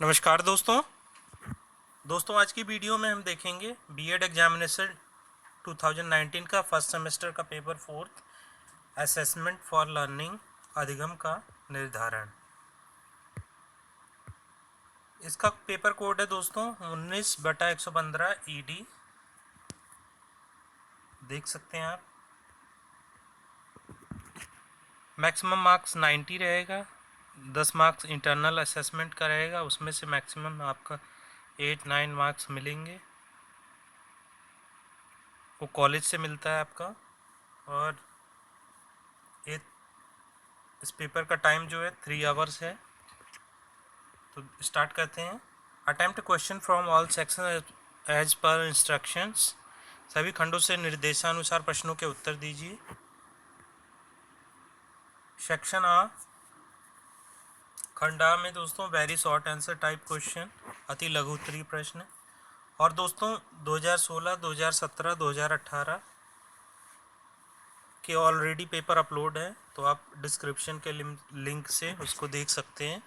नमस्कार दोस्तों आज की वीडियो में हम देखेंगे बीएड एग्जामिनेशन 2019 का फर्स्ट सेमेस्टर का पेपर 4 असेसमेंट फॉर लर्निंग अधिगम का निर्धारण। इसका पेपर कोड है दोस्तों 19/115 ईडी। देख सकते हैं आप। मैक्सिमम मार्क्स 90 रहेगा। 10 मार्क्स इंटरनल असेसमेंट का रहेगा, उसमें से मैक्सिमम आपका 8-9 मार्क्स मिलेंगे, वो कॉलेज से मिलता है आपका। और ये इस पेपर का टाइम जो है 3 आवर्स है। तो स्टार्ट करते हैं। Attempt question from all section as per instructions. सभी खंडों से निर्देशानुसार प्रश्नों के उत्तर दीजिए। सेक्शन आ, खंड आ में दोस्तों very short answer type question, अति लघु उत्तरीय प्रश्न। और दोस्तों 2016, 2017, 2018 के ऑलरेडी पेपर अपलोड है, तो आप डिस्क्रिप्शन के लिंक से उसको देख सकते हैं।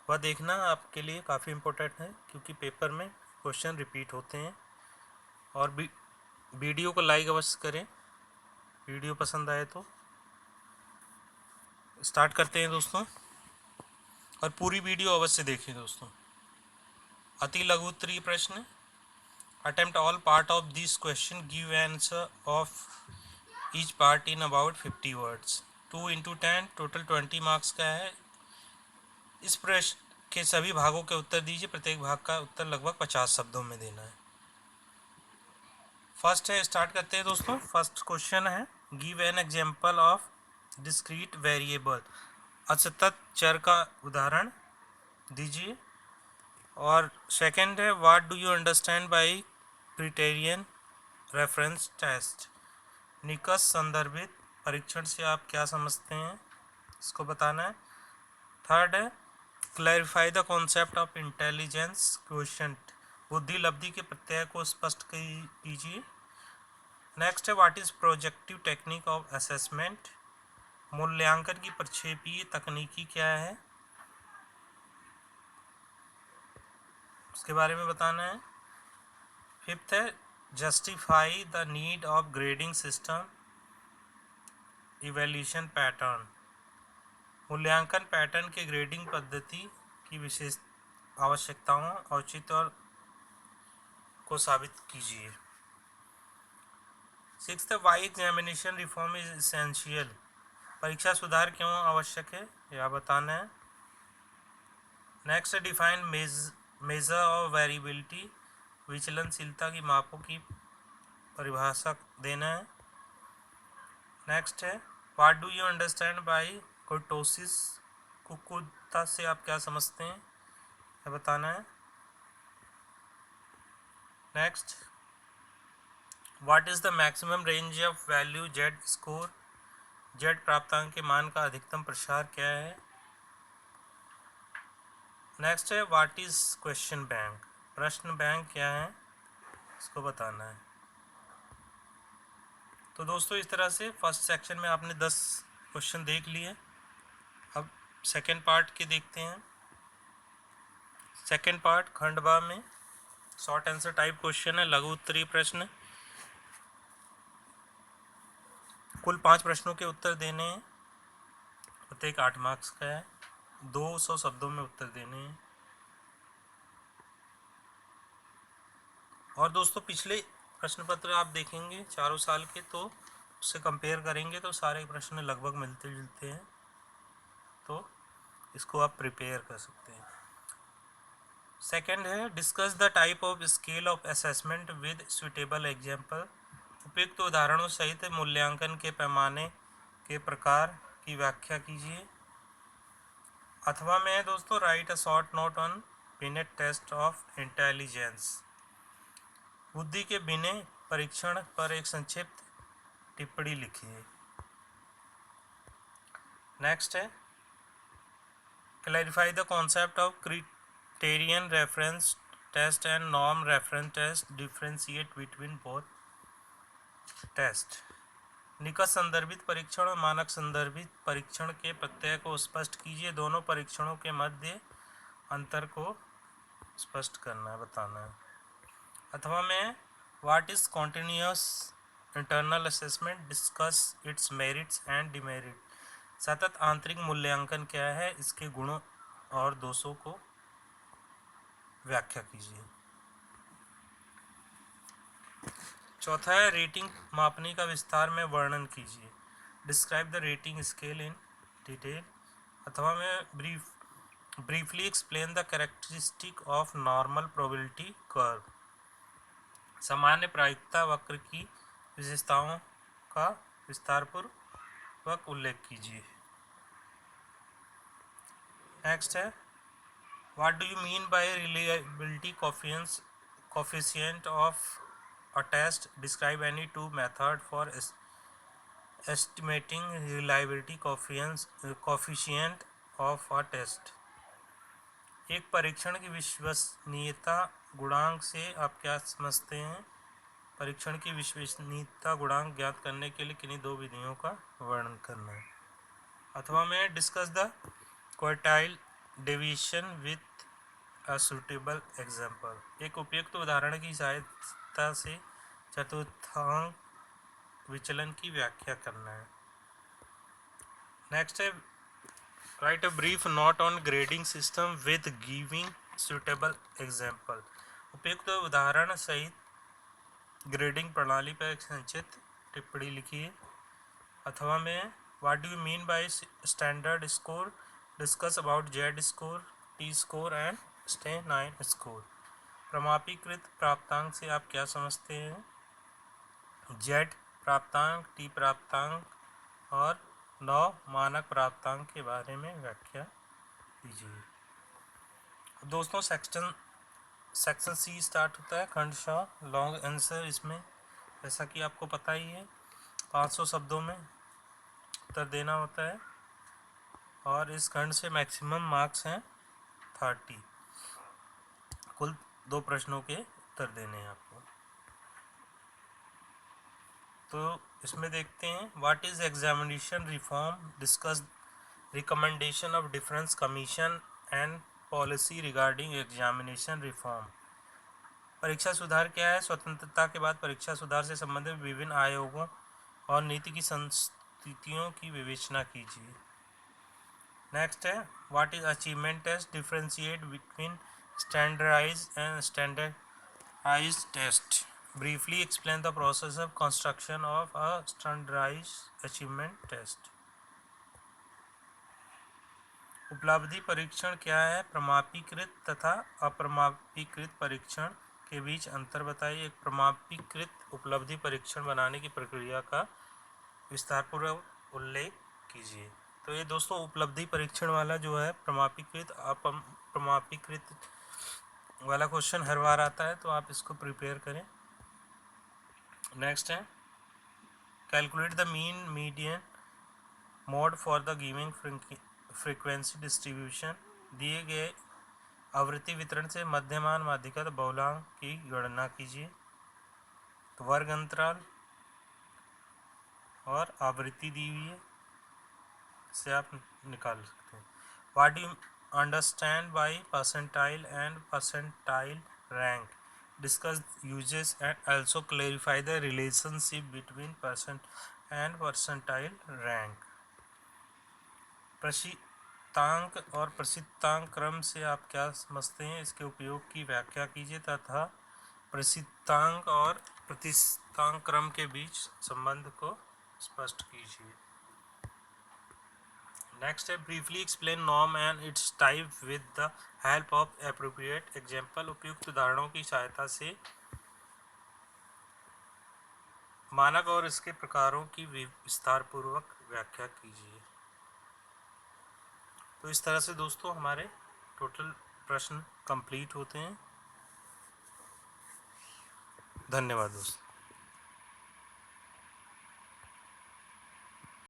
वह देखना आपके लिए काफ़ी इम्पोर्टेंट है, क्योंकि पेपर में क्वेश्चन रिपीट होते हैं। और वीडियो को लाइक अवश्य करें, वीडियो पसंद आए तो। स्टार्ट करते हैं दोस्तों, और पूरी वीडियो अवश्य देखें दोस्तों। अति लघु उत्तरीय प्रश्न। Attempt all part of this question, give answer of each part in about 50 words. 2 × 10 total 20 marks का है। इस प्रश्न के सभी भागों के उत्तर दीजिए। प्रत्येक भाग का उत्तर लगभग 50 शब्दों में देना है। फर्स्ट है, स्टार्ट करते हैं दोस्तों। फर्स्ट क्वेश्चन है, give an example of discrete variable. असतत चर का उदाहरण दीजिए। और सेकंड है, what do you understand by criterion reference test. निकष संदर्भित परीक्षण से आप क्या समझते हैं, इसको बताना है। थर्ड है, clarify the concept of intelligence quotient. बुद्धि लब्धि के प्रत्यय को स्पष्ट कीजिए। नेक्स्ट है, what is projective technique of assessment. मूल्यांकन की प्रक्षेपीय तकनीकी क्या है, उसके बारे में बताना है। फिफ्थ है, justify the need of grading system evaluation pattern. मूल्यांकन पैटर्न के ग्रेडिंग पद्धति की विशेष आवश्यकताओं, औचित्य और को साबित कीजिए। Sixth, why examination reform is essential. परीक्षा सुधार क्यों आवश्यक है, यह बताना है। Next, define measure of variability. विचलनशीलता की मापों की परिभाषा देना है। नेक्स्ट है, what do you understand by kurtosis. कुकुरता से आप क्या समझते हैं, यह बताना है। Next, what is the maximum range of value Z score. Z प्राप्तांक के मान का अधिकतम प्रसार क्या है। नेक्स्ट है, व्हाट इज क्वेश्चन बैंक। प्रश्न बैंक क्या है, इसको बताना है। तो दोस्तों इस तरह से फर्स्ट सेक्शन में आपने 10 क्वेश्चन देख लिए। अब सेकेंड पार्ट के देखते हैं। सेकेंड पार्ट खंड बा में शॉर्ट आंसर टाइप क्वेश्चन है, लघु उत्तरीय प्रश्न। कुल 5 प्रश्नों के उत्तर देने हैं, प्रत्येक 8 मार्क्स का है। 200 शब्दों में उत्तर देने हैं। और दोस्तों पिछले प्रश्न पत्र आप देखेंगे चारों साल के, तो उससे कंपेयर करेंगे तो सारे प्रश्न लगभग मिलते जुलते हैं, तो इसको आप प्रिपेयर कर सकते हैं। सेकंड है, discuss the type of scale of assessment with suitable example. उपयुक्त उदाहरणों सहित मूल्यांकन के पैमाने के प्रकार की व्याख्या कीजिए। अथवा में दोस्तों, write a short note on Binet test of intelligence. बुद्धि के बिने परीक्षण पर एक संक्षिप्त टिप्पणी लिखिए। नेक्स्ट है, clarify the concept of criterion reference test and norm reference test, differentiate between both test. निकट संदर्भित परीक्षण और मानक संदर्भित परीक्षण के प्रत्यय को स्पष्ट कीजिए। दोनों परीक्षणों के मध्य अंतर को स्पष्ट करना है, बताना है। अथवा में what is continuous internal assessment, discuss it's merits and demerit. सतत आंतरिक मूल्यांकन क्या है, इसके गुणों और दोषों को व्याख्या कीजिए। चौथा है रेटिंग मापनी का विस्तार में वर्णन कीजिए। Describe the rating scale in detail. अथवा में briefly explain the characteristic of normal probability curve. सामान्य प्रायिकता वक्र की विशेषताओं का विस्तारपूर्वक उल्लेख कीजिए। नेक्स्ट है what do you mean by reliability coefficient of a test. Describe any two method for estimating reliability coefficient of a test. एक परीक्षण की विश्वसनीयता गुणांक से आप क्या समझते हैं। परीक्षण की विश्वसनीयता गुणांक ज्ञात करने के लिए किन्हीं दो विधियों का वर्णन करना है। अथवा में discuss the quartile deviation with a suitable example. एक उपयुक्त उदाहरण की सहायता से चतुर्थांक विचलन की व्याख्या करना है। नेक्स्ट है right a brief note on grading system with giving suitable example. उपयुक्त उदाहरण सहित ग्रेडिंग प्रणाली पर एक संक्षिप्त टिप्पणी लिखिए। अथवा में what do you mean by standard score. Discuss about Z score, T score and stanine score. प्रमापीकृत प्राप्तांक से आप क्या समझते हैं। जेड प्राप्तांक, टी प्राप्तांक और 9 मानक प्राप्तांक के बारे में व्याख्या दीजिए। दोस्तों सेक्शन सी स्टार्ट होता है खंडशः लॉन्ग आंसर। इसमें जैसा कि आपको पता ही है 500 शब्दों में उत्तर देना होता है और इस खंड से मैक्सिमम मार्क्स हैं 30। कुल 2 प्रश्नों के उत्तर देने हैं आपको। तो इसमें देखते हैं what is examination reform. Discuss recommendation of difference commission and policy regarding examination reform. परीक्षा सुधार क्या है। स्वतंत्रता के बाद परीक्षा सुधार से संबंधित विभिन्न आयोगों और नीति की संस्थितियों की विवेचना कीजिए। नेक्स्ट है what is achievement test. Differentiate between standardize and standardize test. Briefly explain the process of construction of a standardize achievement test. उपलब्धि परीक्षण क्या है। प्रमापीकृत तथा अप्रमापीकृत परीक्षण के बीच अंतर बताइए। एक प्रमापीकृत उपलब्धि परीक्षण बनाने की प्रक्रिया का विस्तारपूर्वक उल्लेख कीजिए। तो ये दोस्तों उपलब्धि परीक्षण वाला जो है प्रमापीकृत अप्रमापीकृत वाला क्वेश्चन हर बार आता है, तो आप इसको प्रिपेयर करें। नेक्स्ट है calculate the mean median mode for the giving frequency distribution. दिए गए आवृत्ति वितरण से मध्यमान माध्यिका बहुलांक की गणना कीजिए। तो वर्ग अंतराल और आवृत्ति दी हुई है, से आप निकाल सकते हैं। What do you understand by percentile and percentile rank. Discuss uses and also clarify the relationship between percent and percentile rank. प्रशितांक और प्रशितांक क्रम से आप क्या समझते हैं, इसके उपयोग की व्याख्या कीजिए तथा प्रशितांक और प्रतिशतांक क्रम के बीच संबंध को स्पष्ट कीजिए। नेक्स्ट है briefly explain norm and it's type with the help of appropriate example. उपयुक्त उदाहरणों की सहायता से मानक और इसके प्रकारों की विस्तारपूर्वक व्याख्या कीजिए। तो इस तरह से दोस्तों हमारे टोटल प्रश्न कंप्लीट होते हैं। धन्यवाद दोस्तों।